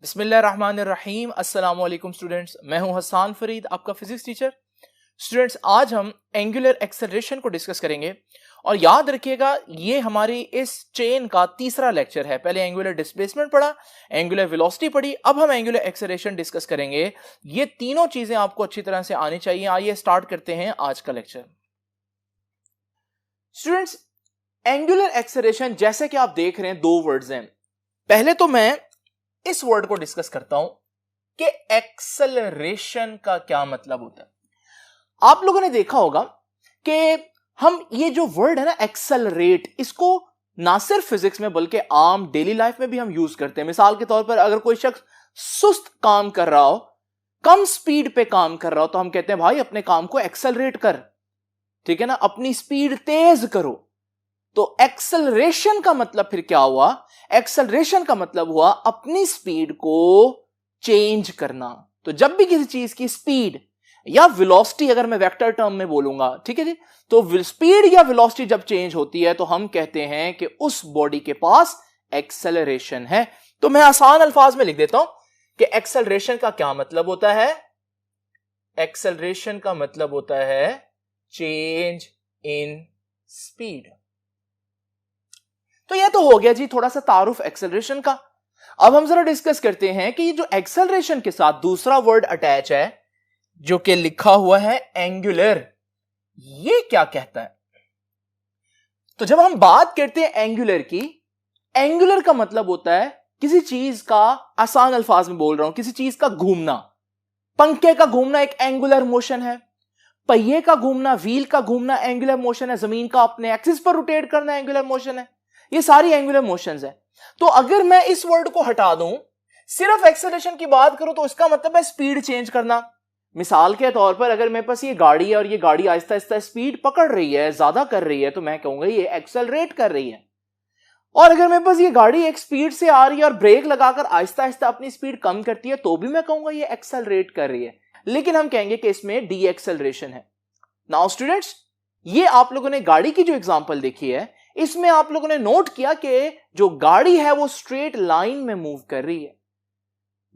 बिस्मिल्लाहिर्रहमानिर्रहीम। अस्सलाम वालेकुम स्टूडेंट्स, मैं हूं हसन फरीद, आपका फिजिक्स टीचर। स्टूडेंट्स, आज हम एंगुलर एक्सेलरेशन को डिस्कस करेंगे और याद रखिएगा ये हमारी इस चेन का तीसरा लेक्चर है। पहले एंगुलर डिस्प्लेसमेंट पढ़ा, एंगुलर वेलोसिटी पढ़ी, अब हम एंगुलर एक्सेलरेशन डिस्कस करेंगे। ये तीनों चीजें आपको अच्छी तरह से आनी चाहिए। आइए स्टार्ट करते हैं आज का लेक्चर। स्टूडेंट्स, एंगुलर एक्सेलरेशन जैसे कि आप देख रहे हैं दो वर्ड्स हैं। पहले तो मैं इस वर्ड को डिस्कस करता हूं कि एक्सेलरेशन का क्या मतलब होता है। आप लोगों ने देखा होगा कि हम ये जो वर्ड है ना एक्सेलरेट, इसको ना सिर्फ फिजिक्स में बल्कि आम डेली लाइफ में भी हम यूज करते हैं। मिसाल के तौर पर अगर कोई शख्स सुस्त काम कर रहा हो, कम स्पीड पे काम कर रहा हो, तो हम कहते हैं भाई अपने काम को एक्सेलरेट कर, ठीक है ना, अपनी स्पीड तेज करो। तो एक्सेलरेशन का मतलब फिर क्या हुआ? एक्सेलरेशन का मतलब हुआ अपनी स्पीड को चेंज करना। तो जब भी किसी चीज की स्पीड या वेलोसिटी, अगर मैं वेक्टर टर्म में बोलूंगा, ठीक है जी, तो स्पीड या वेलोसिटी जब चेंज होती है तो हम कहते हैं कि उस बॉडी के पास एक्सेलरेशन है। तो मैं आसान अल्फाज में लिख देता हूं कि एक्सेलरेशन का क्या मतलब होता है। एक्सेलरेशन का मतलब होता है चेंज इन स्पीड। तो यह तो हो गया जी थोड़ा सा तारुफ एक्सेलरेशन का। अब हम जरा डिस्कस करते हैं कि ये जो एक्सेलरेशन के साथ दूसरा वर्ड अटैच है जो कि लिखा हुआ है एंगुलर, ये क्या कहता है? तो जब हम बात करते हैं एंगुलर की, एंगुलर का मतलब होता है किसी चीज का, आसान अल्फाज में बोल रहा हूं, किसी चीज का घूमना। पंखे का घूमना एक एंगुलर मोशन है, पहिए का घूमना, व्हील का घूमना एंगुलर मोशन है, जमीन का अपने एक्सिस पर रोटेट करना एंगुलर मोशन है। ये सारी एंगुलर मोशंस है। तो अगर मैं इस वर्ड को हटा दूं, सिर्फ एक्सेलरेशन की बात करूं, तो इसका मतलब है स्पीड चेंज करना। मिसाल के तौर पर अगर मेरे पास ये गाड़ी है और ये गाड़ी आहिस्ता आहिस्ता स्पीड पकड़ रही है, ज्यादा कर रही है, तो मैं कहूंगा ये एक्सेलरेट कर रही है। और अगर मेरे पास ये गाड़ी एक स्पीड से आ रही है और ब्रेक लगाकर आहिस्ता आहिस्ता अपनी स्पीड कम करती है, तो भी मैं कहूंगा ये एक्सेलरेट कर रही है। लेकिन हम कहेंगे कि इसमें डी एक्सेलरेशन है। नाउ स्टूडेंट्स, ये आप लोगों ने गाड़ी की जो एग्जांपल देखी है, इसमें आप लोगों ने नोट किया कि जो गाड़ी है वो स्ट्रेट लाइन में मूव कर रही है,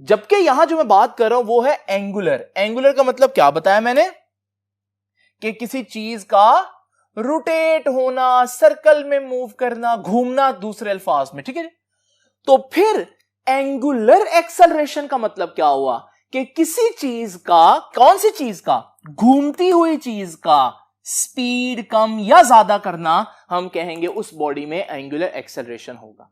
जबकि यहां जो मैं बात कर रहा हूं वो है एंगुलर। एंगुलर का मतलब क्या बताया मैंने? कि किसी चीज का रोटेट होना, सर्कल में मूव करना, घूमना, दूसरे अल्फाज में, ठीक है। तो फिर एंगुलर एक्सेलरेशन का मतलब क्या हुआ? कि किसी चीज का, कौन सी चीज का? घूमती हुई चीज का स्पीड कम या ज्यादा करना, हम कहेंगे उस बॉडी में एंगुलर एक्सेलरेशन होगा।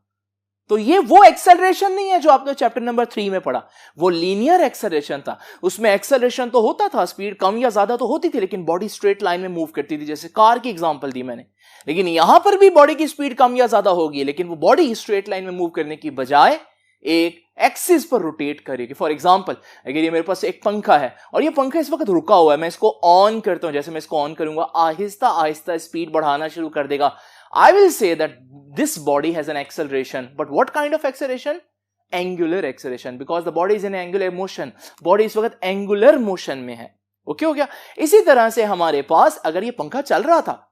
तो ये वो एक्सेलरेशन नहीं है जो आपने चैप्टर नंबर 3 में पढ़ा, वो लीनियर एक्सेलरेशन था। उसमें एक्सेलरेशन तो होता था, स्पीड कम या ज्यादा तो होती थी, लेकिन बॉडी स्ट्रेट लाइन में मूव करती थी, जैसे कार की एग्जांपल दी मैंने। लेकिन यहां पर भी बॉडी की स्पीड कम या ज्यादा होगी, लेकिन वो बॉडी स्ट्रेट लाइन में मूव करने की बजाय एक एक्सिस पर रोटेट करेगी। फॉर एग्जांपल, अगर ये मेरे पास एक पंखा है और ये पंखा इस वक्त रुका हुआ है, मैं इसको ऑन करता हूं, जैसे मैं इसको ऑन करूंगा आहिस्ता आहिस्ता स्पीड बढ़ाना शुरू कर देगा। I will say that this body has an acceleration, but what kind of acceleration? Angular acceleration, because the body is in angular motion. Body इस वक्त angular motion में है। ओके हो गया? इसी तरह से हमारे पास अगर ये पंखा चल रहा था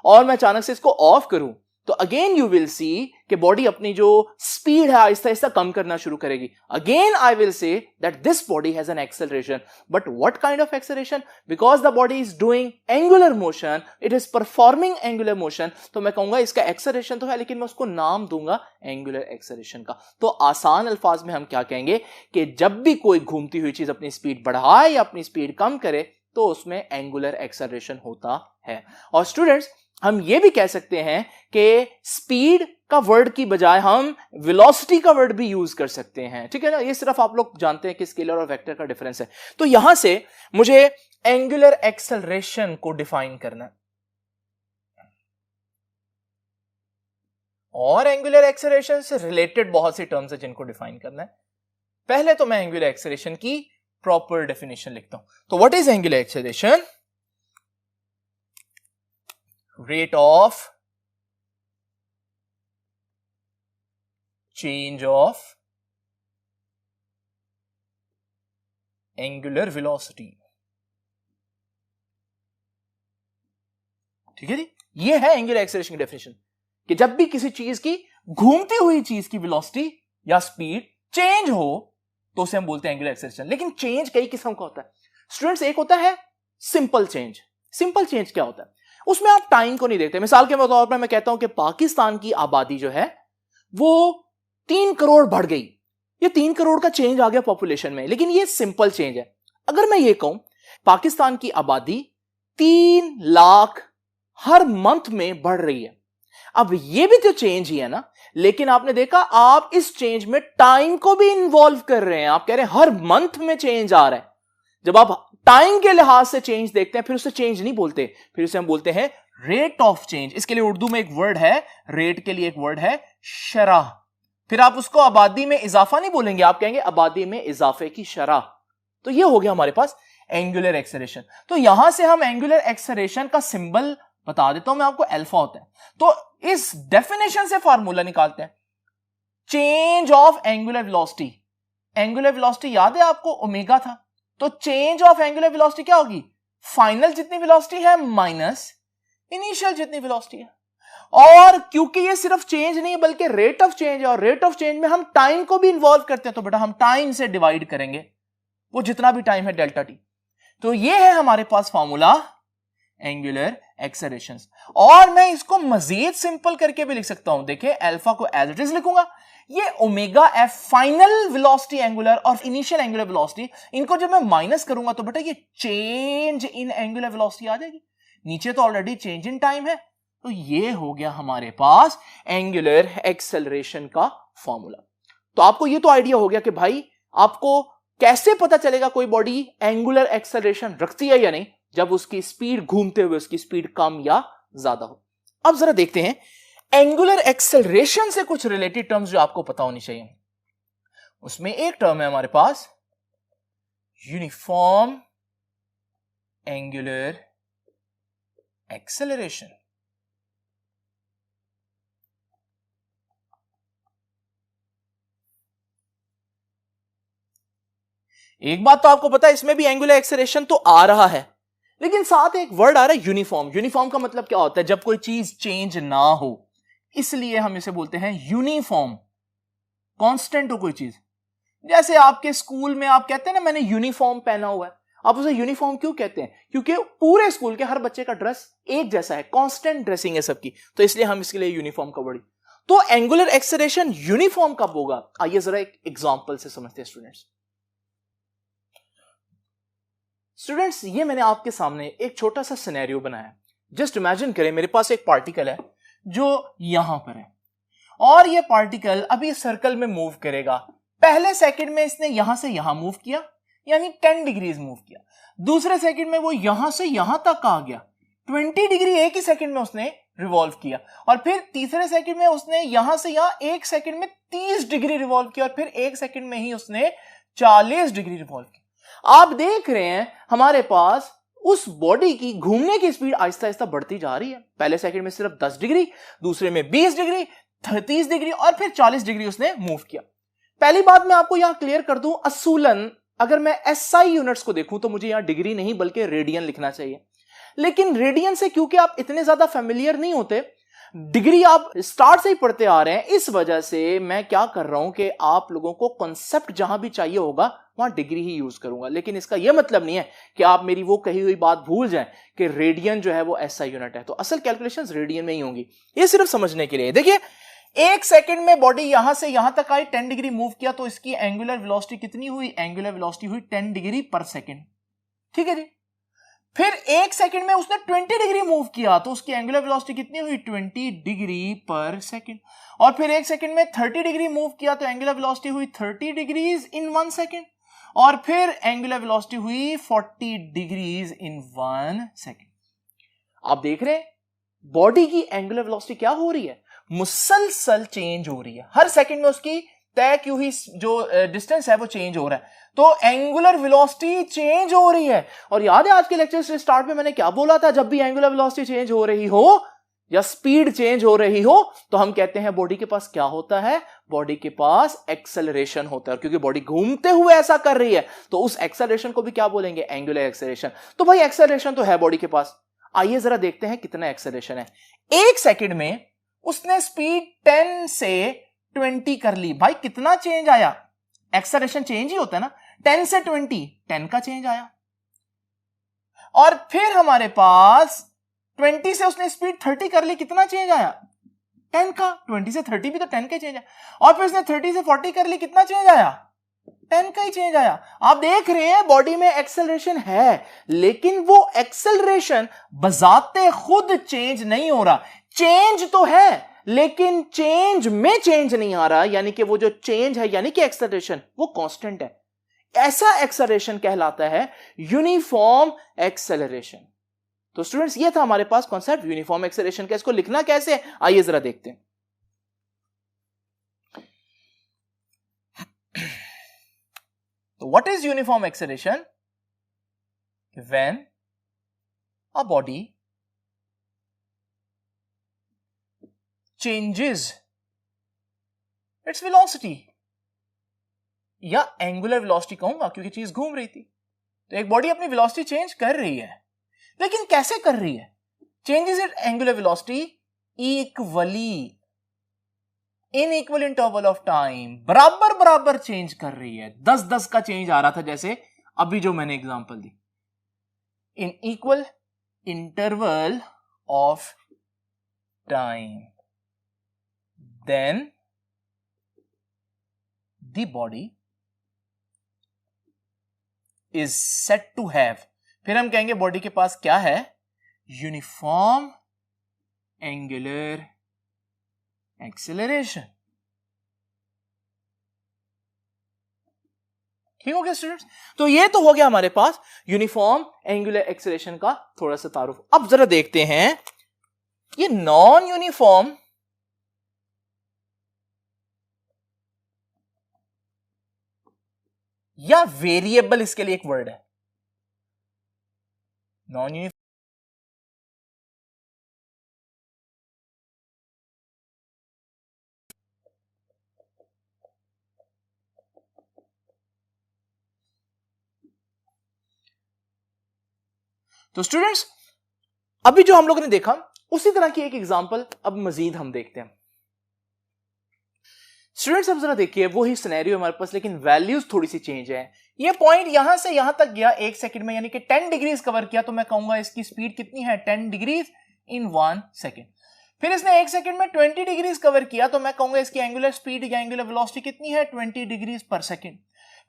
और मैं अचानक से इसको ऑफ करूं, तो अगेन यू विल सी कि बॉडी अपनी जो स्पीड है आहिस्ता आहिस्ता कम करना शुरू करेगी। Again I will say that this body has an acceleration, but what kind of acceleration? Because the body is doing angular motion, it is performing angular motion, तो मैं कहूंगा इसका एक्सेलरेशन तो है, लेकिन मैं उसको नाम दूंगा एंगुलर एक्सेलरेशन का। तो आसान अल्फाज में हम क्या कहेंगे कि जब भी कोई घूमती हुई चीज अपनी स्पीड बढ़ाए या अपनी स्पीड कम करे, तो उसमें एंगुलर एक्सेलरेशन होता है। और स्टूडेंट्स, हम ये भी कह सकते हैं कि स्पीड का वर्ड की बजाय हम वेलोसिटी का वर्ड भी यूज कर सकते हैं, ठीक है ना। ये सिर्फ आप लोग जानते हैं कि स्केलर और वेक्टर का डिफरेंस है। तो यहां से मुझे एंगुलर एक्सेलरेशन को डिफाइन करना है और एंगुलर एक्सेलरेशन से रिलेटेड बहुत सी टर्म्स है जिनको डिफाइन करना है। पहले तो मैं एंगुलर एक्सेलरेशन की प्रॉपर डेफिनेशन लिखता हूं। तो what is angular acceleration? Rate of change of angular velocity, ठीक है जी। ये है एंगुलर एक्सेलरेशन की डेफिनेशन, कि जब भी किसी चीज की, घूमती हुई चीज की वेलोसिटी या स्पीड चेंज हो, तो उसे हम बोलते हैं एंगुलर एक्सेलरेशन। लेकिन चेंज कई किस्म का होता है स्टूडेंट्स। एक होता है सिंपल चेंज। सिंपल चेंज क्या होता है? उसमें आप टाइम को नहीं देखते। मिसाल के तौर पर मैं कहता हूं कि पाकिस्तान की आबादी जो है वो 3 करोड़ बढ़ गई, ये 3 करोड़ का चेंज आ गया पॉपुलेशन में, लेकिन ये सिंपल चेंज है। अगर मैं ये कहूं पाकिस्तान की आबादी 3 लाख हर मंथ में बढ़ रही है, अब ये भी तो चेंज ही है ना। लेकिन आपने देखा आप इस चेंज में टाइम को भी इन्वॉल्व कर रहे हैं। आप कह रहे हैं हर मंथ में चेंज आ रहा है। जब आप टाइम के लिहाज से चेंज देखते हैं फिर उसे चेंज नहीं बोलते, फिर उसे हम बोलते हैं रेट ऑफ चेंज। इसके लिए उर्दू में एक वर्ड है, रेट के लिए एक वर्ड है शरह। फिर आप उसको आबादी में इजाफा नहीं बोलेंगे, आप कहेंगे आबादी में इजाफे की शरह। तो ये हो गया हमारे पास एंगुलर एक्सेलरेशन। तो यहां से हम एंगुलर एक्सेलरेशन का सिंबल बता देता हूं मैं आपको, अल्फा होता है। तो इस डेफिनेशन से फार्मूला निकालते हैं, change of angular velocity. Angular velocity याद है आपको ओमेगा था, तो चेंज ऑफ एंगुलर वेलोसिटी क्या होगी? फाइनल जितनी वेलोसिटी है माइनस इनिशियल जितनी वेलोसिटी है। और क्योंकि ये सिर्फ चेंज नहीं है बल्कि रेट ऑफ चेंज है, और रेट ऑफ चेंज में हम टाइम को भी इन्वॉल्व करते हैं, तो बेटा हम टाइम से डिवाइड करेंगे वो जितना भी टाइम है डेल्टा टी। तो ये है हमारे पास फॉर्मूला एंगुलर एक्सेलरेशन। और मैं इसको मजीद सिंपल करके भी लिख सकता हूं। देखिए अल्फा को एज इट इज लिखूंगा, ये omega F final velocity angular और इनिशियल एंगुलर वेलोसिटी, इनको जब मैं माइनस करूंगा तो बेटा ये चेंज इन एंगुलर वेलोसिटी आ जाएगी। नीचे तो ऑलरेडी चेंज इन टाइम है, तो ये हो गया हमारे पास एंगुलर एक्सेलरेशन का फॉर्मूला। तो आपको ये तो आइडिया हो गया कि भाई आपको कैसे पता चलेगा कोई बॉडी एंगुलर एक्सेलरेशन रखती है या नहीं, जब उसकी स्पीड घूमते हुए उसकी स्पीड कम या ज्यादा हो। अब जरा देखते हैं एंगुलर एक्सेलरेशन से कुछ रिलेटेड टर्म्स जो आपको पता होनी चाहिए। उसमें एक टर्म है हमारे पास यूनिफॉर्म एंगुलर एक्सेलरेशन। एक बात तो आपको पता है, इसमें भी एंगुलर एक्सेलरेशन तो आ रहा है, लेकिन साथ एक वर्ड आ रहा है यूनिफॉर्म। यूनिफॉर्म का मतलब क्या होता है? जब कोई चीज चेंज ना हो, इसलिए हम इसे बोलते हैं यूनिफॉर्म। कांस्टेंट हो कोई चीज, जैसे आपके स्कूल में आप कहते हैं ना मैंने यूनिफॉर्म पहना हुआ है, आप उसे यूनिफॉर्म क्यों कहते हैं? क्योंकि पूरे स्कूल के हर बच्चे का ड्रेस एक जैसा है, कांस्टेंट ड्रेसिंग है सबकी, तो इसलिए हम इसके लिए यूनिफॉर्म का वर्ड। तो एंगुलर एक्सेलरेशन यूनिफॉर्म कब होगा? आइए जरा एक एग्जांपल से समझते हैं स्टूडेंट्स। ये मैंने आपके सामने एक छोटा सा सिनेरियो बनाया। जस्ट इमेजिन करें मेरे पास एक पार्टिकल है जो यहां पर है, और ये पार्टिकल अभी सर्कल में मूव करेगा। पहले सेकंड में इसने यहां से यहां मूव किया, यानी 10 डिग्रीज मूव किया। दूसरे सेकंड में वो यहां से यहां तक आ गया, 20 डिग्री एक ही सेकंड में उसने रिवॉल्व किया। और फिर तीसरे सेकंड में उसने यहां से यहां एक सेकंड में 30 डिग्री रिवॉल्व किया, और फिर एक सेकंड में ही उसने 40 डिग्री रिवॉल्व किया। आप देख रहे हैं हमारे पास उस बॉडी की घूमने की स्पीड आहिस्ता आहिस्ता बढ़ती जा रही है। पहले सेकंड में सिर्फ 10 डिग्री, दूसरे में 20 डिग्री, 30 डिग्री, और फिर 40 डिग्री उसने मूव किया। पहली बात मैं आपको यहां क्लियर कर दूं, असूलन अगर मैं एसआई यूनिट्स को देखूं तो मुझे यहां डिग्री नहीं बल्कि रेडियन लिखना चाहिए। लेकिन रेडियन से क्योंकि आप इतने ज्यादा फेमिलियर नहीं होते, डिग्री आप स्टार्ट से ही पढ़ते आ रहे हैं, इस वजह से मैं क्या कर रहा हूं कि आप लोगों को कॉन्सेप्ट जहां भी चाहिए होगा वहां डिग्री ही यूज करूंगा। लेकिन इसका यह मतलब नहीं है कि आप मेरी वो कही हुई बात भूल जाएं कि रेडियन जो है वो एसआई यूनिट है, तो असल कैलकुलेशंस रेडियन में ही होंगी। ये सिर्फ समझने के लिए। देखिए एक सेकंड में बॉडी यहां से यहां तक आई, 10 डिग्री मूव किया, तो इसकी एंगुलर वेलोसिटी कितनी हुई? एंगुलर वेलोसिटी हुई 10 डिग्री पर सेकंड। ठीक है जी। फिर एक सेकंड में उसने 20 डिग्री मूव किया, तो उसकी एंगुलर वेलोसिटी कितनी हुई? 20 डिग्री पर सेकंड। और फिर एक सेकंड में 30 डिग्री मूव किया, तो एंगुलर वेलोसिटी हुई 30 डिग्रीज इन 1 सेकंड। और फिर एंगुलर वेलोसिटी हुई 40 डिग्रीज इन 1 सेकंड। आप देख रहे हैं बॉडी की एंगुलर वेलोसिटी क्या हो रही है? मुसलसल चेंज हो रही है। हर सेकंड में उसकी तय की हुई जो डिस्टेंस है वो चेंज हो रहा है, तो एंगुलर वेलोसिटी चेंज हो रही है। और याद है आज के लेक्चर से स्टार्ट में मैंने क्या बोला था? जब भी एंगुलर वेलोसिटी चेंज हो रही हो या स्पीड चेंज हो रही हो तो हम कहते हैं बॉडी के पास क्या होता है? बॉडी के पास एक्सेलरेशन होता है। क्योंकि बॉडी घूमते हुए ऐसा कर रही है तो उस एक्सेलरेशन को भी क्या बोलेंगे? Angular acceleration. तो भाई एक्सेलरेशन तो है बॉडी के पास। आइए जरा देखते हैं कितना एक्सेलरेशन है। एक सेकंड में उसने स्पीड 10 से 20 कर ली। भाई कितना चेंज आया? एक्सेलरेशन चेंज ही होता है ना। 10 से 20, 10 का चेंज आया। और फिर हमारे पास 20 से उसने स्पीड 30 कर ली, कितना चेंज आया? 10 का। 20 से 30 भी तो 10 का चेंज आया। और फिर उसने 30 से 40 कर ली, कितना चेंज आया? 10 का ही चेंज आया। आप देख रहे हैं बॉडी में एक्सेलरेशन है, लेकिन वो एक्सेलरेशन बजाते खुद चेंज नहीं हो रहा। चेंज तो है लेकिन चेंज में चेंज नहीं आ रहा, यानी कि वो जो चेंज है यानी कि एक्सेलरेशन वो कांस्टेंट है। ऐसा एक्सेलरेशन कहलाता है यूनिफॉर्म एक्सेलरेशन। तो स्टूडेंट्स ये था हमारे पास कॉन्सेप्ट यूनिफॉर्म एक्सेलरेशन का। इसको लिखना कैसे है आइए जरा देखते हैं। तो what is uniform acceleration? When a body changes its velocity, या एंगुलर वेलोसिटी कहूंगा क्योंकि चीज घूम रही थी। तो एक बॉडी अपनी वेलोसिटी चेंज कर रही है, लेकिन कैसे कर रही है? Changes it angular velocity equally in equal interval of time, बराबर बराबर चेंज कर रही है। 10-10 का चेंज आ रहा था जैसे अभी जो मैंने example the. In equal interval of time, then the body is said to have, फिर हम कहेंगे बॉडी के पास क्या है? Uniform angular acceleration. ठीक हो गया स्टूडेंट्स? तो ये तो हो गया हमारे पास यूनिफॉर्म एंगुलर एक्सेलरेशन का थोड़ा सा तारुफ। अब जरा देखते हैं ये नॉन यूनिफॉर्म या वेरिएबल, इसके लिए एक वर्ड है नॉन यूनिफॉर्म। तो स्टूडेंट्स अभी जो हम लोगों ने देखा उसी तरह की एक एग्जांपल अब मजीद हम देखते हैं। स्टूडेंट्स अब जरा देखिए वही सिनेरियो हमारे पास, लेकिन वैल्यूज थोड़ी सी चेंज है। ये पॉइंट यहां से यहां तक गया 1 सेकंड में, यानी कि 10 डिग्रीज कवर किया, तो मैं कहूंगा इसकी स्पीड कितनी है? 10 डिग्रीज इन 1 सेकंड। फिर इसने 1 सेकंड में 20 डिग्रीज कवर किया, तो मैं कहूंगा इसकी एंगुलर स्पीड या एंगुलर वेलोसिटी कितनी है? 20 डिग्रीज पर सेकंड।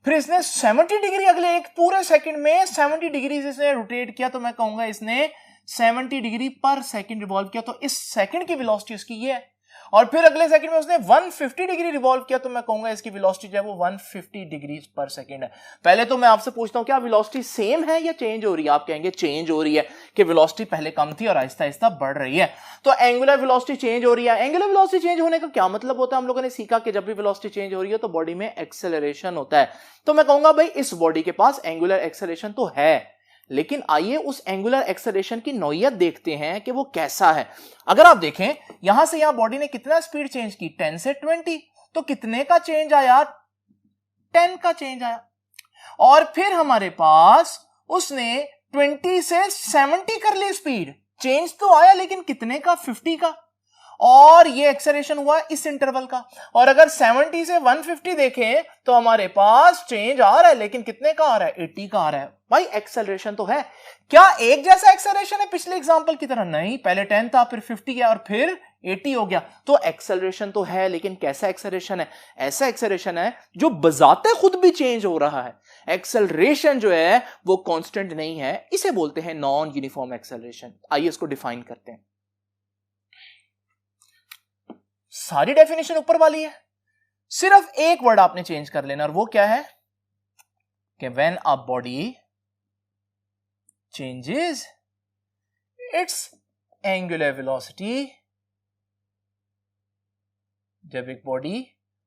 फिर इसने 70 डिग्री अगले एक पूरे सेकंड में 70 डिग्रीज इसने रोटेट किया, तो मैं कहूंगा इसने 70 डिग्री पर सेकंड रिवॉल्व किया, तो इस सेकंड की वेलोसिटी इसकी ये है। और फिर अगले सेकंड में उसने 150 डिग्री रिवॉल्व किया, तो मैं कहूंगा इसकी वेलोसिटी जो है वो 150 डिग्रीज पर सेकंड है। पहले तो मैं आपसे पूछता हूं क्या वेलोसिटी सेम है या चेंज हो रही है? आप कहेंगे चेंज हो रही है, कि वेलोसिटी पहले कम थी और आहिस्ता आहिस्ता बढ़ रही है। तो एंगुलर वेलोसिटी चेंज हो रही है। एंगुलर वेलोसिटी चेंज होने का क्या मतलब होता है? हम लोगों ने सीखा कि जब भी वेलोसिटी चेंज हो रही है तो बॉडी में एक्सेलरेशन होता है। तो मैं कहूंगा भाई इस बॉडी के पास एंगुलर एक्सेलरेशन तो है, लेकिन आइए उस एंगुलर एक्सेलरेशन की नौइयत देखते हैं कि वो कैसा है। अगर आप देखें यहां से यहां बॉडी ने कितना स्पीड चेंज की? 10 से 20, तो कितने का चेंज आया? 10 का चेंज आया। और फिर हमारे पास उसने 20 से 70 कर ली स्पीड, चेंज तो आया लेकिन कितने का? 50 का। और ये एक्सेलरेशन हुआ इस इंटरवल का। और अगर 70 से 150 देखें तो हमारे पास चेंज आ रहा है, लेकिन कितने का आ रहा है? 80 का आ रहा है। भाई एक्सेलरेशन तो है। क्या एक जैसा एक्सेलरेशन है पिछले एग्जांपल की तरह? नहीं, पहले 10 था, फिर 50 गया और फिर 80 हो गया। तो एक्सेलरेशन तो है, लेकिन कैसा एक्सेलरेशन है? ऐसा एक्सेलरेशन है जो बजाते खुद भी चेंज हो रहा है। एक्सेलरेशन जो है वो कांस्टेंट नहीं है, इसे बोलते हैं नॉन यूनिफॉर्म एक्सेलरेशन। आइए इसको डिफाइन करते हैं। सारी डेफिनेशन ऊपर वाली है, सिर्फ एक वर्ड आपने चेंज कर लेना, और वो क्या है? कि when a body changes it's angular velocity, जब एक बॉडी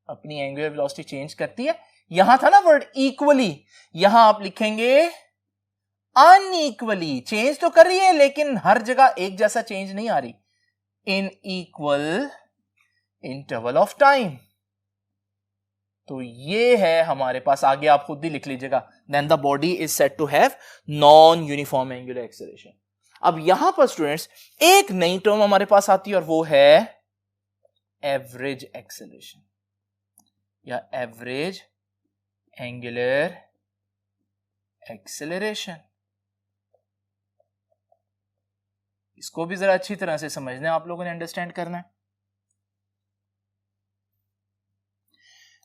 अपनी एंगुलर वेलोसिटी चेंज करती है, यहां था ना वर्ड इक्वली, यहां आप लिखेंगे अनइक्वली। चेंज तो कर रही है लेकिन हर जगह एक जैसा चेंज नहीं आ रही। In equal interval of time. तो ये है हमारे पास, आगे आप खुद ही लिख लीजिएगा। Then the body is said to have non uniform angular acceleration. अब यहां पर स्टूडेंट्स एक नई टर्म हमारे पास आती है और वो है एवरेज एक्सेलरेशन या एवरेज एंगुलर एक्सेलरेशन। इसको भी जरा अच्छी तरह से समझना है, आप लोगों ने अंडरस्टैंड करना है।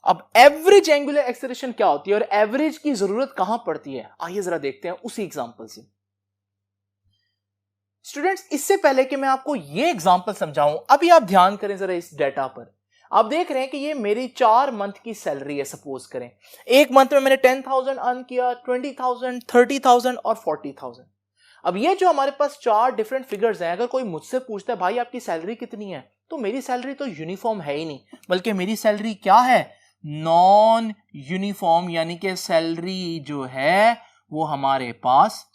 अब एवरेज एंगुलर एक्सेलरेशन क्या होती है और एवरेज की जरूरत कहां पड़ती है, आइए जरा देखते हैं उसी एग्जांपल से। स्टूडेंट्स, इससे पहले कि मैं आपको यह एग्जांपल समझाऊं, अभी आप ध्यान करें जरा इस डाटा पर। आप देख रहे हैं कि ये मेरी 4 मंथ की सैलरी है, सपोज करें। एक मंथ में मैंने 10,000 अर्न किया, 20,000, 30,000 और 40,000। अब ये जो हमारे पास 4 डिफरेंट फिगर्स हैं, अगर कोई मुझसे पूछता है भाई आपकी सैलरी कितनी है, तो मेरी सैलरी तो यूनिफॉर्म है ही नहीं, बल्कि मेरी सैलरी क्या है, नॉन यूनिफॉर्म, यानी कि सैलरी जो है वो हमारे पास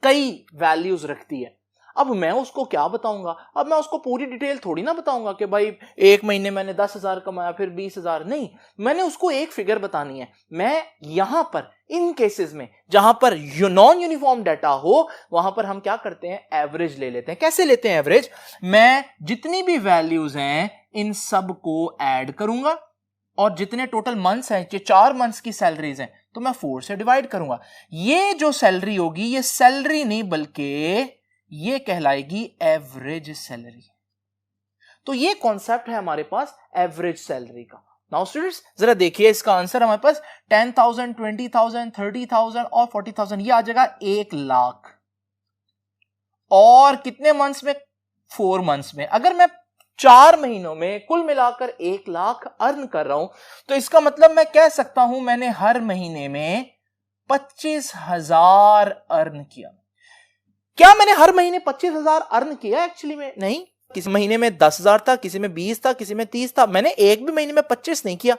कई वैल्यूज रखती है। अब मैं उसको क्या बताऊंगा, अब मैं उसको पूरी डिटेल थोड़ी ना बताऊंगा कि भाई एक महीने मैंने 10,000 कमाया, फिर 20,000, नहीं, मैंने उसको एक फिगर बतानी है। मैं यहां पर इन केसेस में जहां पर नॉन यूनिफॉर्म डाटा हो, वहां पर हम क्या करते हैं, एवरेज ले लेते हैं। कैसे लेते हैं एवरेज, मैं जितनी भी वैल्यूज हैं इन सब को ऐड करूंगा और जितने टोटल मंथ्स हैं, 4 मंथ्स की सैलरीज हैं, तो मैं 4 से डिवाइड करूंगा। ये जो सैलरी होगी ये सैलरी नहीं बल्कि ये कहलाएगी एवरेज सैलरी। तो ये कॉन्सेप्ट है हमारे पास एवरेज सैलरी का। नाउ स्टूडेंट्स जरा देखिए इसका आंसर हमारे पास 10,000, 20,000, 30,000 और 40,000, ये आ जाएगा 1 लाख। और कितने मंथ्स में, 4 मंथ्स में। अगर मैं 4 महीनों में कुल मिलाकर 1 लाख अर्न कर रहा हूं, तो इसका मतलब मैं कह सकता हूं मैंने हर महीने में 25,000 अर्न किया। क्या मैंने हर महीने 25,000 अर्न किया? एक्चुअली में नहीं, किसी महीने में 10,000 था, किसी में 20 था, किसी में 30 था। मैंने एक भी महीने में 25 नहीं किया।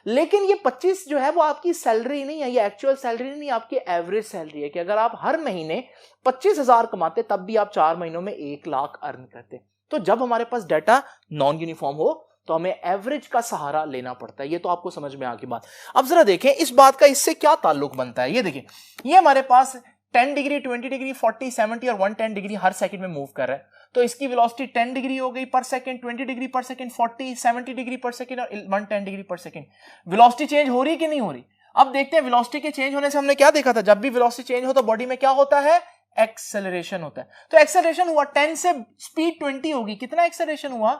लेकिन ये 25 जो है वो आपकी सैलरी नहीं है, ये एक्चुअल सैलरी नहीं, आपकी एवरेज सैलरी है। कि अगर आप हर महीने 25,000 कमाते तब भी आप 4 महीनों में 1 लाख अर्न करते। तो जब हमारे पास डाटा नॉन यूनिफॉर्म हो तो हमें एवरेज का सहारा लेना पड़ता है। ये तो आपको समझ में आ गई बात। अब जरा देखें इस बात का इससे क्या ताल्लुक बनता है। ये देखिए, ये हमारे पास 10 डिग्री, 20 डिग्री, 40, 70 और 110 डिग्री हर सेकंड में मूव कर रहा है। तो इसकी वेलोसिटी 10 डिग्री हो गई पर सेकंड, 20 डिग्री पर सेकंड, 40, 70 डिग्री पर सेकंड और 110 डिग्री पर सेकंड। वेलोसिटी चेंज हो रही है कि नहीं हो रही? अब देखते हैं वेलोसिटी के चेंज होने से हमने क्या देखा था, जब भी वेलोसिटी चेंज हो तो बॉडी में क्या होता है, एक्सेलरेशन होता है। तो एक्सेलरेशन हुआ 10 से स्पीड 20 होगी, कितना एक्सेलरेशन हुआ,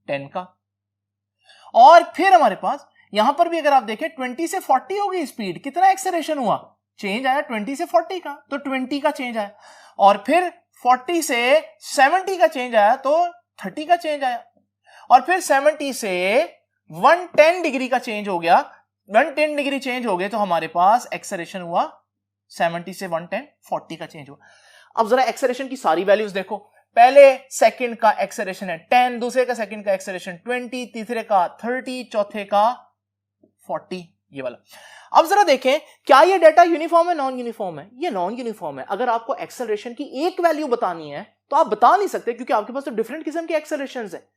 10 का। और फिर हमारे पास यहां पर भी अगर आप देखें 20 से 40 हो गई स्पीड, कितना एक्सेलरेशन हुआ, चेंज आया 20 से 40 का, तो 20 का चेंज आया। और फिर 40 से 70 का चेंज आया तो 30 का चेंज आया। और फिर 70 से 110 डिग्री का चेंज हो गया, 110 डिग्री चेंज हो गए तो हमारे पास एक्सेलरेशन हुआ 70 से 110, 40 का चेंज हुआ। अब जरा एक्सेलरेशन की सारी वैल्यूज देखो। पहले सेकंड का एक्सेलरेशन है 10, दूसरे का सेकंड का एक्सेलरेशन 20, तीसरे का 30, चौथे का 40, ये वाला। अब जरा देखें क्या ये डाटा यूनिफॉर्म है, नॉन यूनिफॉर्म है? ये नॉन यूनिफॉर्म है। अगर आपको एक्सेलरेशन की एक वैल्यू बतानी है तो आप बता नहीं सकते, क्योंकि आपके पास तो डिफरेंट किस्म के एक्सेलरेशंस है।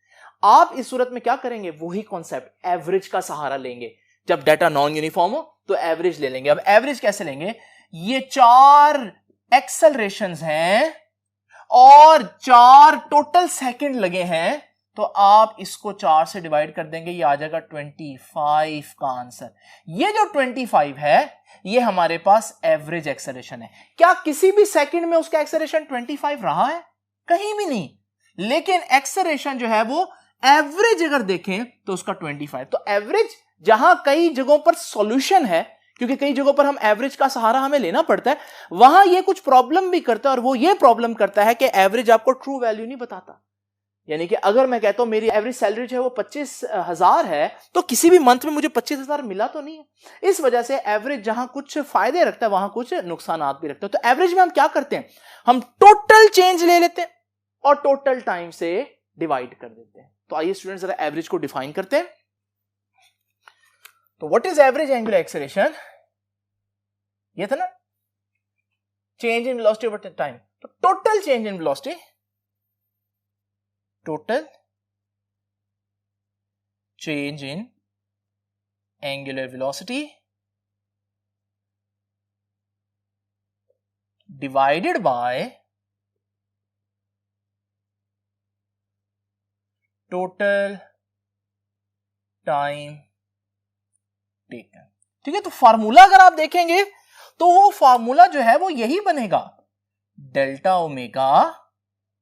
आप इस सूरत में क्या करेंगे, वही कॉन्सेप्ट एवरेज का सहारा लेंगे। जब डाटा नॉन यूनिफॉर्म हो तो एवरेज ले लेंगे। अब एवरेज कैसे लेंगे, ये 4 एक्सेलरेशंस हैं और 4 टोटल सेकंड लगे हैं, तो आप इसको 4 से डिवाइड कर देंगे, ये आ जाएगा 25 का आंसर। ये जो 25 है ये हमारे पास एवरेज एक्सेलरेशन है। क्या किसी भी सेकंड में उसका एक्सेलरेशन 25 रहा है? कहीं भी नहीं। लेकिन एक्सेलरेशन जो है वो एवरेज अगर देखें तो उसका 25। तो एवरेज जहां कई जगहों पर सॉल्यूशन है, क्योंकि कई जगहों पर हम एवरेज का सहारा हमें लेना पड़ता है, वहां ये कुछ प्रॉब्लम भी करता है। और वो ये प्रॉब्लम करता है कि एवरेज आपको ट्रू वैल्यू नहीं बताता। यानी कि अगर मैं कहता हूं मेरी एवरेज सैलरी जो है वो 25,000 है, तो किसी भी मंथ में मुझे 25,000 मिला तो नहीं है। इस वजह से एवरेज जहां कुछ फायदे रखता है वहां कुछ नुकसान भी रखता है। तो एवरेज में हम क्या करते हैं, हम टोटल चेंज ले लेते हैं और टोटल टाइम से डिवाइड कर देते हैं। तो आइए स्टूडेंट जरा एवरेज को डिफाइन करते हैं। तो what is average angular acceleration? ये था ना, change in velocity over time. तो total change in velocity, total change in angular velocity divided by total time taken। ठीक है, तो फार्मूला अगर आप देखेंगे तो वो फार्मूला जो है वो यही बनेगा, delta omega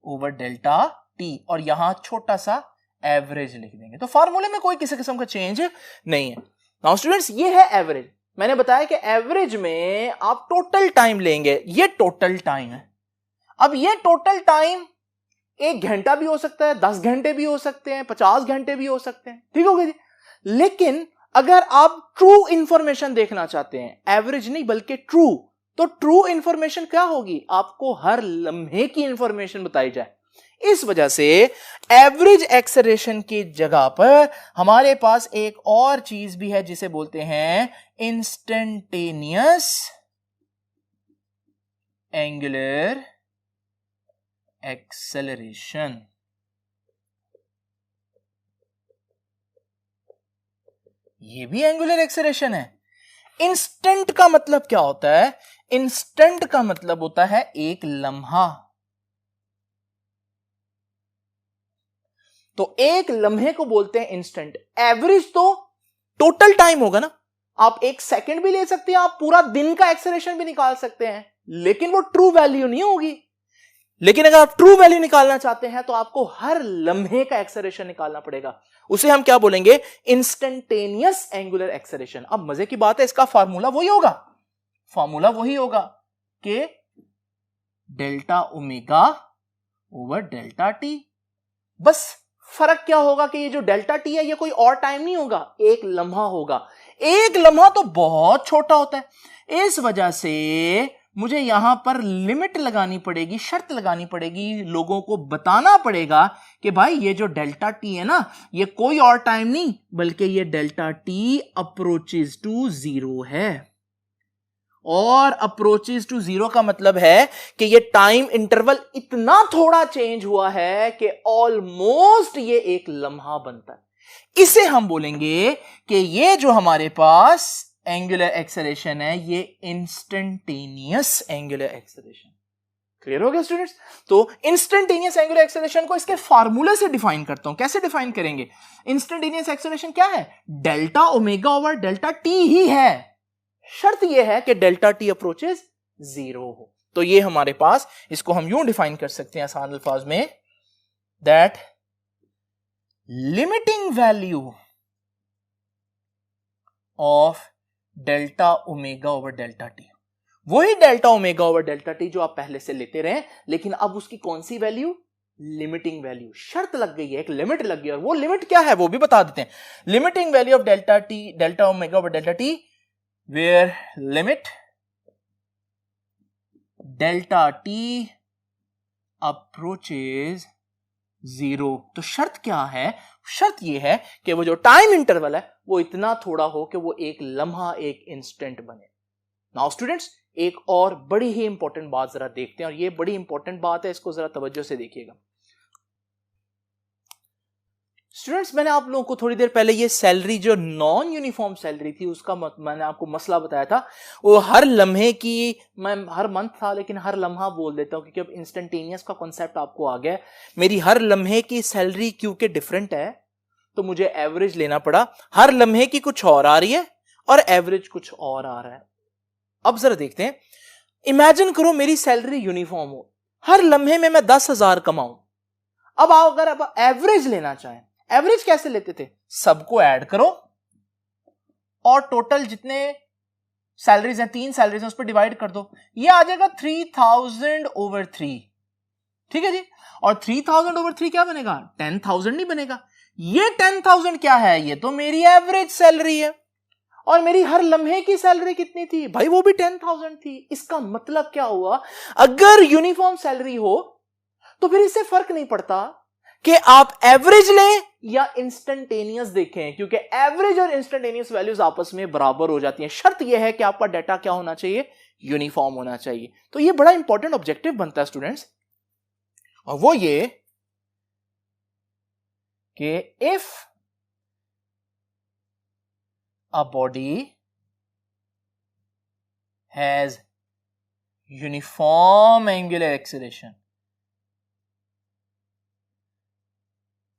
over delta T, और यहां छोटा सा एवरेज लिख देंगे। तो फार्मूले में कोई किसी किस्म का चेंज नहीं है। नाउ स्टूडेंट्स, ये है एवरेज। मैंने बताया कि एवरेज में आप टोटल टाइम लेंगे, ये टोटल टाइम है। अब ये टोटल टाइम 1 घंटा भी हो सकता है, 10 घंटे भी हो सकते हैं, 50 घंटे भी हो सकते हैं, ठीक हो गया जी। लेकिन अगर आप ट्रू इंफॉर्मेशन देखना चाहते हैं, एवरेज नहीं बल्कि ट्रू, तो ट्रू इंफॉर्मेशन क्या होगी, आपको हर लम्हे की इंफॉर्मेशन बताई जाए। इस वजह से एवरेज एक्सेलरेशन की जगह पर हमारे पास एक और चीज भी है जिसे बोलते हैं इंस्टेंटेनियस एंगुलर एक्सेलरेशन। ये भी एंगुलर एक्सेलरेशन है। इंस्टेंट का मतलब क्या होता है, इंस्टेंट का मतलब होता है एक लम्हा। तो एक लम्हे को बोलते हैं इंस्टेंट। एवरेज तो टोटल टाइम होगा ना, आप 1 सेकंड भी ले सकते हैं, आप पूरा दिन का एक्सेलरेशन भी निकाल सकते हैं, लेकिन वो ट्रू वैल्यू नहीं होगी। लेकिन अगर आप ट्रू वैल्यू निकालना चाहते हैं तो आपको हर लम्हे का एक्सेलरेशन निकालना पड़ेगा, उसे हम क्या बोलेंगे, इंस्टेंटेनियस एंगुलर एक्सेलरेशन। अब मजे की बात है, इसका फार्मूला वही होगा, फार्मूला वही होगा कि delta omega over delta T. बस फर्क क्या होगा कि ये जो डेल्टा टी है ये कोई और टाइम नहीं होगा, एक लम्हा होगा। एक लम्हा तो बहुत छोटा होता है, इस वजह से मुझे यहां पर लिमिट लगानी पड़ेगी, शर्त लगानी पड़ेगी, लोगों को बताना पड़ेगा कि भाई ये जो डेल्टा टी है ना, ये कोई और टाइम नहीं बल्कि ये डेल्टा टी अप्रोचेस टू 0 है। और अप्रोचेस टू 0 का मतलब है कि ये टाइम इंटरवल इतना थोड़ा चेंज हुआ है कि ऑलमोस्ट ये एक लम्हा बनता है। इसे हम बोलेंगे कि ये जो हमारे पास एंगुलर एक्सेलरेशन है ये इंस्टेंटेनियस एंगुलर एक्सेलरेशन। क्लियर हो गया स्टूडेंट्स? तो इंस्टेंटेनियस एंगुलर एक्सेलरेशन को इसके फार्मूले से डिफाइन करता हूं। कैसे डिफाइन करेंगे? इंस्टेंटेनियस एक्सेलरेशन क्या है? Delta omega over delta t ही है। शर्त यह है कि डेल्टा टी अप्रोचेस 0 हो। तो ये हमारे पास, इसको हम यूं डिफाइन कर सकते हैं आसान अल्फाज में, that limiting value of delta omega over delta t, वही delta omega over delta t जो आप पहले से लेते रहे, लेकिन अब उसकी कौन सी वैल्यू? Limiting value. शर्त लग गई है, एक लिमिट लग गई, और वो लिमिट क्या है वो भी बता देते हैं। Limiting value of delta T, delta omega over delta T, where limit delta t approaches 0। तो शर्त क्या है? शर्त यह है कि वो जो टाइम इंटरवल है वो इतना थोड़ा हो कि वो एक लम्हा, एक इंस्टेंट बने। नाउ स्टूडेंट्स, एक और बड़ी ही इंपॉर्टेंट बात जरा देखते हैं, और ये बड़ी इंपॉर्टेंट बात है, इसको जरा तवज्जो से देखिएगा। स्टूडेंट्स, मैंने आप लोगों को थोड़ी देर पहले ये सैलरी, जो नॉन यूनिफॉर्म सैलरी थी, उसका मैंने आपको मसला बताया था। वो हर लम्हे की, मैं हर मंथ था लेकिन हर लम्हा बोल देता हूं क्योंकि अब इंस्टेंटेनियस का कॉन्सेप्ट आपको आ गया। मेरी हर लम्हे की सैलरी क्योंकि डिफरेंट है तो मुझे एवरेज लेना पड़ा। हर लम्हे की कुछ और आ रही है और एवरेज कुछ और आ रहा है। अब जरा देखते हैं, इमेजिन करो मेरी सैलरी यूनिफॉर्म हो, हर लम्हे में मैं 10,000 कमाऊं। अब अगर आप एवरेज लेना चाहें, एवरेज कैसे लेते थे? सबको ऐड करो और टोटल जितने सैलरीज हैं, 3 सैलरीज हैं, उस पर डिवाइड कर दो, ये आ जाएगा 3000 ओवर 3। ठीक है जी। और 3000 ओवर 3 क्या बनेगा? 10,000 नहीं बनेगा। ये 10,000 क्या है? ये तो मेरी एवरेज सैलरी है। और मेरी हर लम्हे की सैलरी कितनी थी भाई? वो भी 10,000 थी। इसका मतलब क्या हुआ? अगर यूनिफॉर्म सैलरी हो तो फिर इससे फर्क नहीं पड़ता कि आप एवरेज लें या इंस्टेंटेनियस देखें, क्योंकि एवरेज और इंस्टेंटेनियस वैल्यूज आपस में बराबर हो जाती हैं। शर्त यह है कि आपका डाटा क्या होना चाहिए? यूनिफॉर्म होना चाहिए। तो यह बड़ा इंपॉर्टेंट ऑब्जेक्टिव बनता है स्टूडेंट्स, और वो ये कि if a body has uniform angular acceleration,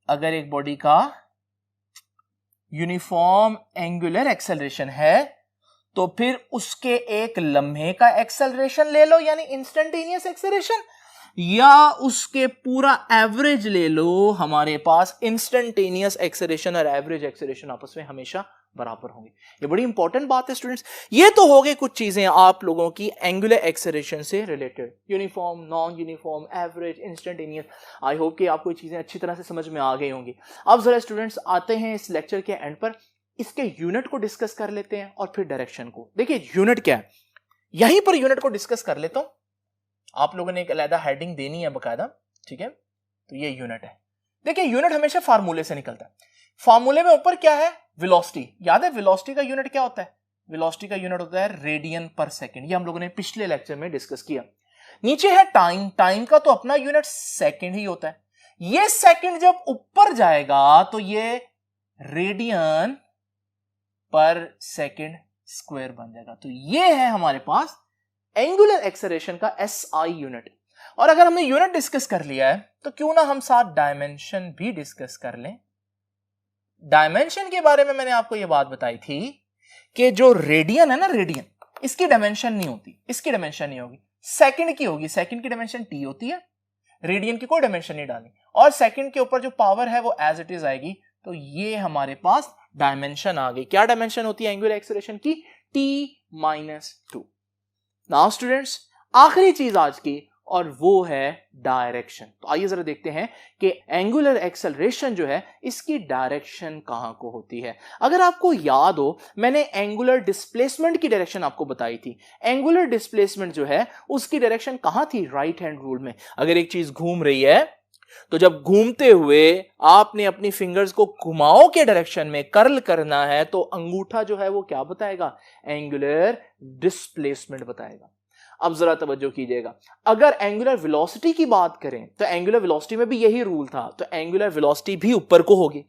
अगर एक बॉडी का यूनिफॉर्म एंगुलर एक्सेलरेशन है तो फिर उसके एक लम्हे का एक्सेलरेशन ले लो यानी इंस्टेंटेनियस एक्सेलरेशन, या उसके पूरा एवरेज ले लो, हमारे पास इंस्टेंटेनियस एक्सेलरेशन और एवरेज एक्सेलरेशन आपस में हमेशा बराबर होंगे। ये बड़ी इंपॉर्टेंट बात है स्टूडेंट्स। ये तो हो गए कुछ चीजें आप लोगों की एंगुलर एक्सेलरेशन से related, uniform, non uniform, average, instantaneous. I hope कि आपको ये चीजें अच्छी तरह से समझ में आ गई होंगी। अब जरा स्टूडेंट्स आते हैं इस लेक्चर के एंड पर, इसके यूनिट को डिस्कस कर लेते हैं और फिर डायरेक्शन को। देखिए यूनिट क्या है, यहीं पर यूनिट को डिस्कस कर लेता हूं। आप लोगों ने एक अलग हेडिंग देनी है बकायदा, ठीक है। तो ये यूनिट है। देखिए यूनिट हमेशा फार्मूले से निकलता है। फार्मूले में ऊपर क्या है, वेलोसिटी। याद है वेलोसिटी का यूनिट क्या होता है, वेलोसिटी का यूनिट होता है रेडियन पर सेकंड। ये हम लोगों ने पिछले लेक्चर में डिस्कस किया। नीचे है टाइम, टाइम का तो अपना यूनिट सेकंड ही होता है। ये सेकंड जब ऊपर जाएगा तो ये रेडियन पर सेकंड स्क्वायर बन जाएगा। तो ये है हमारे पास एंगुलर एक्सेलरेशन का एसआई यूनिट। और अगर हमने यूनिट डिस्कस कर लिया है तो क्यों ना हम साथ डायमेंशन भी डिस्कस कर लें। डायमेंशन के बारे में मैंने आपको यह बात बताई थी कि जो रेडियन है ना, रेडियन, इसकी डायमेंशन नहीं होती, इसकी डायमेंशन नहीं होगी, सेकंड की होगी। सेकंड की डायमेंशन टी होती है, रेडियन की कोई डायमेंशन नहीं डाली, और सेकंड के ऊपर जो पावर है वो एज इट इज आएगी। तो ये हमारे पास डायमेंशन आ गई। क्या डायमेंशन होती है एंगुलर एक्सेलरेशन की, T-2। नाउ स्टूडेंट्स आखिरी चीज आज की, और वो है डायरेक्शन। तो आइए जरा देखते हैं कि एंगुलर एक्सेलरेशन जो है इसकी डायरेक्शन कहां को होती है। अगर आपको याद हो, मैंने एंगुलर डिस्प्लेसमेंट की डायरेक्शन आपको बताई थी। एंगुलर डिस्प्लेसमेंट जो है उसकी डायरेक्शन कहां थी, राइट हैंड रूल में। अगर एक चीज घूम रही है तो जब घूमते हुए आपने अपनी फिंगर्स को घुमाओ के डायरेक्शन में कर्ल करना है तो अंगूठा जो है वो क्या बताएगा, एंगुलर डिस्प्लेसमेंट बताएगा। अब जरा तवज्जो कीजिएगा, अगर एंगुलर वेलोसिटी की बात करें तो एंगुलर वेलोसिटी में भी यही रूल था, तो एंगुलर वेलोसिटी भी ऊपर को होगी।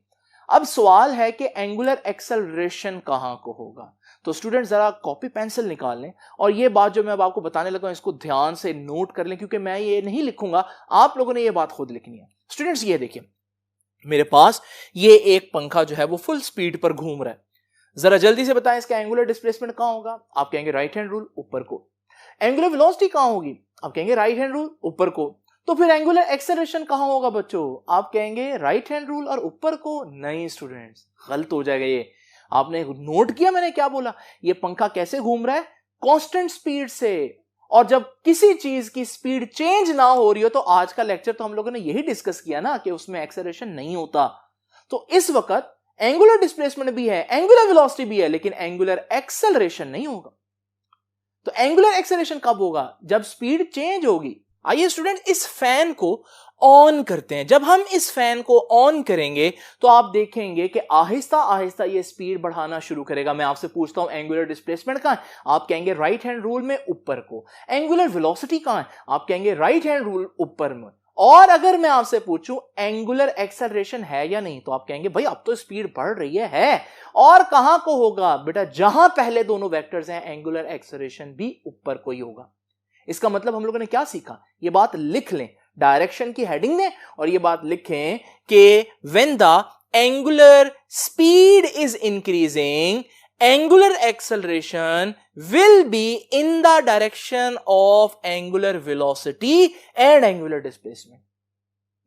अब सवाल है कि एंगुलर एक्सेलरेशन कहां को होगा। तो स्टूडेंट जरा कॉपी पेंसिल निकाल लें और ये बात जो मैं अब आपको बताने लगा हूं इसको ध्यान से नोट कर लें, क्योंकि मैं ये नहीं लिखूंगा, आप लोगों ने ये बात खुद लिखनी है। स्टूडेंट्स ये देखिए, मेरे पास ये एक पंखा जो है वो फुल स्पीड पर घूम रहा है। जरा जल्दी से बताएं इसका एंगुलर डिस्प्लेसमेंट कहां होगा। आप कहेंगे राइट हैंड रूल, ऊपर को। एंगुलर वेलोसिटी कहां होगी, आप कहेंगे राइट हैंड रूल, ऊपर को। तो फिर एंगुलर एक्सेलरेशन कहां होगा बच्चों, आप कहेंगे राइट हैंड रूल और ऊपर को। नहीं स्टूडेंट्स, गलत हो जाएगा ये। आपने नोट किया मैंने क्या बोला, ये पंखा कैसे घूम रहा है, कांस्टेंट स्पीड से। और जब किसी चीज की स्पीड चेंज ना हो रही हो, तो आज का लेक्चर तो हम लोगों ने यही डिस्कस किया ना कि उसमें एक्सेलरेशन नहीं होता। तो इस वक्त एंगुलर डिस्प्लेसमेंट भी है, एंगुलर वेलोसिटी भी है, लेकिन एंगुलर एक्सेलरेशन नहीं होगा। तो एंगुलर एक्सेलरेशन कब होगा, जब स्पीड चेंज होगी। आइए स्टूडेंट इस फैन को ऑन करते हैं। जब हम इस फैन को ऑन करेंगे तो आप देखेंगे कि आहिस्ता आहिस्ता ये स्पीड बढ़ाना शुरू करेगा। मैं आपसे पूछता हूं एंगुलर डिस्प्लेसमेंट कहां है, आप कहेंगे राइट हैंड रूल में, ऊपर को। एंगुलर वेलोसिटी कहां है, आप कहेंगे राइट हैंड रूल, ऊपर में। और अगर मैं आपसे पूछूं एंगुलर एक्सेलरेशन है या नहीं, तो आप कहेंगे भाई अब तो स्पीड बढ़ रही है। और कहां को होगा बेटा, जहां पहले दोनों वेक्टर्स हैं एंगुलर एक्सेलरेशन भी ऊपर को ही होगा। इसका मतलब हम लोगों ने क्या सीखा, ये बात लिख लें, डायरेक्शन की हेडिंग में, और ये बात लिखें कि when the angular speed is increasing, angular acceleration will be in the direction of angular velocity and angular displacement.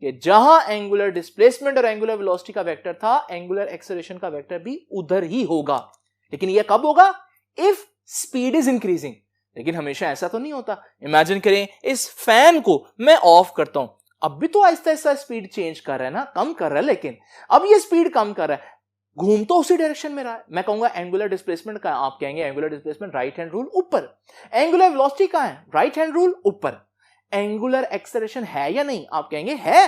कि जहां एंगुलर डिस्प्लेसमेंट और एंगुलर वेलोसिटी का वेक्टर था, एंगुलर एक्सेलरेशन का वेक्टर भी उधर ही होगा। लेकिन यह कब होगा, इफ स्पीड इज इंक्रीजिंग। लेकिन हमेशा ऐसा तो नहीं होता। इमेजिन करें इस फैन को मैं ऑफ करता हूं, अब भी तो आहिस्ता आहिस्ता स्पीड चेंज कर रहा है ना, कम कर रहा है, लेकिन अब ये स्पीड कम कर रहा है, घूम तो उसी डायरेक्शन में रहा है। मैं कहूंगा एंगुलर डिस्प्लेसमेंट का, आप कहेंगे angular displacement right hand rule, ऊपर। एंगुलर वेलोसिटी कहां है, राइट हैंड रूल, ऊपर। एंगुलर एक्सेलरेशन है या नहीं, आप कहेंगे है,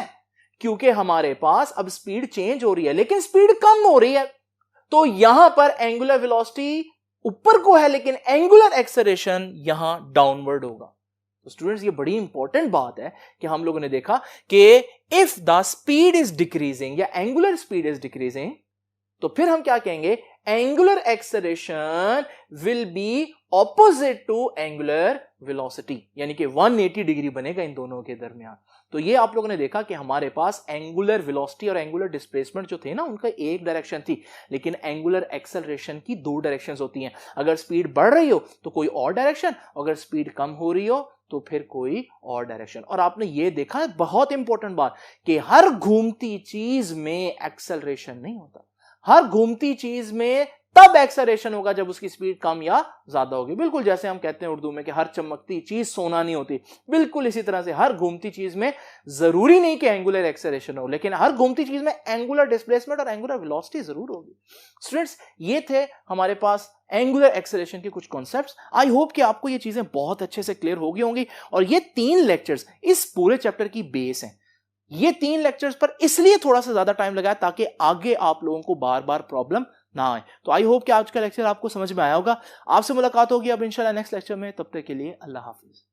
क्योंकि हमारे पास अब स्पीड चेंज हो रही है लेकिन स्पीड कम हो रही है। तो यहां पर एंगुलर वेलोसिटी ऊपर को है, लेकिन एंगुलर एक्सेलरेशन यहां डाउनवर्ड होगा। तो स्टूडेंट्स ये बड़ी इंपॉर्टेंट बात है कि हम लोगों ने देखा कि if the speed is decreasing या एंगुलर स्पीड इज डिक्रीजिंग, तो फिर हम क्या कहेंगे, angular acceleration will be opposite to angular velocity, यानी कि 180 डिग्री बनेगा इन दोनों के दरमियान। तो ये आप लोगों ने देखा कि हमारे पास एंगुलर वेलोसिटी और एंगुलर डिस्प्लेसमेंट जो थे ना, उनका एक डायरेक्शन थी, लेकिन एंगुलर एक्सेलरेशन की दो डायरेक्शंस होती हैं। अगर स्पीड बढ़ रही हो तो कोई और डायरेक्शन, अगर स्पीड कम हो रही हो तो फिर कोई और डायरेक्शन। और आपने ये देखा है, बहुत इंपॉर्टेंट बात, कि हर घूमती चीज में एक्सेलरेशन नहीं होता। हर घूमती चीज में तब एक्सेलरेशन होगा जब उसकी स्पीड कम या ज्यादा होगी। बिल्कुल जैसे हम कहते हैं उर्दू में कि हर चमकती चीज सोना नहीं होती, बिल्कुल इसी तरह से हर घूमती चीज में जरूरी नहीं कि एंगुलर एक्सेलरेशन हो, लेकिन हर घूमती चीज में एंगुलर डिस्प्लेसमेंट और एंगुलर वेलोसिटी जरूर होगी। स्टूडेंट्स, ये थे हमारे पास एंगुलर एक्सेलरेशन के कुछ कॉन्सेप्ट्स। आई होप कि आपको ये चीजें बहुत अच्छे से क्लियर हो गई होंगी। और ये 3 लेक्चर्स इस पूरे चैप्टर की बेस हैं। ये 3 लेक्चर्स पर इसलिए थोड़ा सा ज्यादा टाइम लगा ताकि आगे आप लोगों को बार बार प्रॉब्लम ना आए। तो आई होप कि आज का लेक्चर आपको समझ में आया होगा। आपसे मुलाकात होगी अब इंशाल्लाह नेक्स्ट लेक्चर में। तब तक के लिए अल्लाह हाफिज।